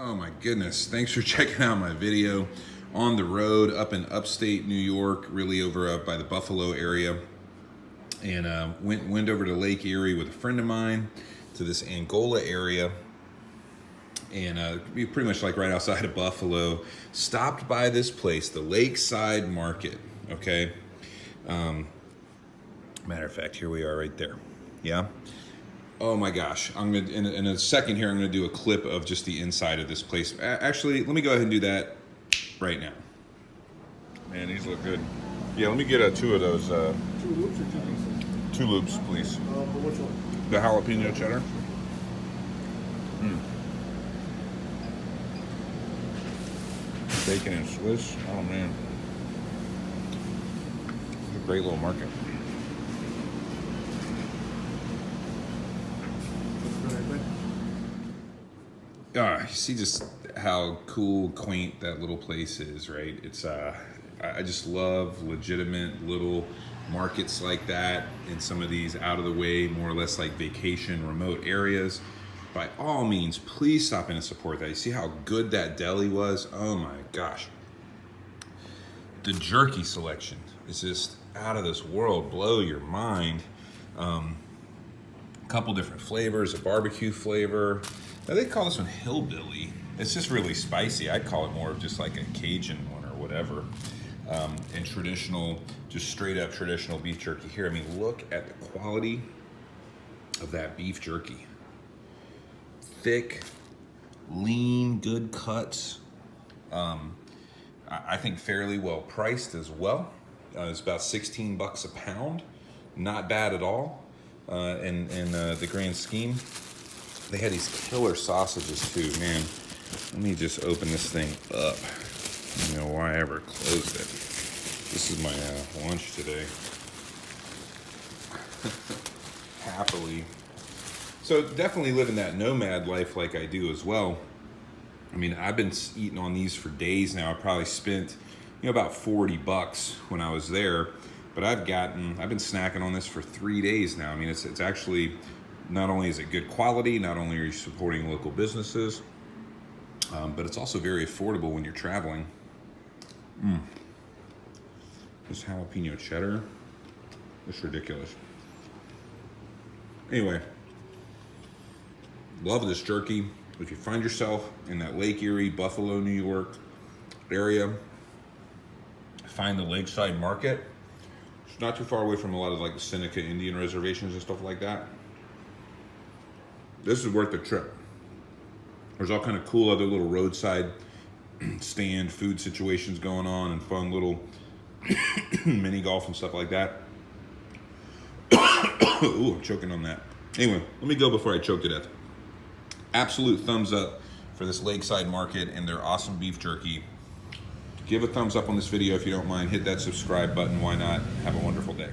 Oh my goodness, thanks for checking out my video. On the road up in upstate New York, really over by the Buffalo area. And went over to Lake Erie with a friend of mine to this Angola area. And pretty much like right outside of Buffalo. Stopped by this place, the Lakeside Market, okay? Matter of fact, here we are right there, yeah? Oh my gosh, I'm gonna in a second here. I'm gonna do a clip of just the inside of this place. Actually, let me go ahead and do that right now. Man, these look good. Yeah, let me get two of those. 2 loops or 2 pieces? 2 loops, please. But which one? The jalapeno cheddar. Bacon and Swiss. Oh man, it's a great little market. You see just how cool, quaint that little place is, right? It's I just love legitimate little markets like that in some of these out of the way, more or less like vacation remote areas. By all means, please stop in and support that. You see how good that deli was? Oh my gosh. The jerky selection is just out of this world, blow your mind. Couple different flavors, a barbecue flavor. Now they call this one hillbilly. It's just really spicy. I'd call it more of just like a Cajun one or whatever. And traditional, just straight up traditional beef jerky here. I mean, look at the quality of that beef jerky. Thick, lean, good cuts. I think fairly well priced as well. It's about 16 bucks a pound. Not bad at all. In the grand scheme. They had these killer sausages too, man. Let me just open this thing up. I don't know why I ever closed it. This is my lunch today. Happily. So definitely living that nomad life like I do as well. I mean, I've been eating on these for days now. I probably spent, about 40 bucks when I was there. But I've been snacking on this for 3 days now. I mean, it's actually, not only is it good quality, not only are you supporting local businesses, but it's also very affordable when you're traveling. This jalapeno cheddar, it's ridiculous. Anyway, love this jerky. If you find yourself in that Lake Erie, Buffalo, New York area, find the Lakeside Market. It's not too far away from a lot of like the Seneca Indian reservations and stuff like that. This is worth the trip. There's all kind of cool other little roadside stand food situations going on and fun little mini golf and stuff like that. Ooh, I'm choking on that. Anyway, let me go before I choke to death. Absolute thumbs up for this Lakeside Market and their awesome beef jerky. Give a thumbs up on this video if you don't mind. Hit that subscribe button. Why not? Have a wonderful day.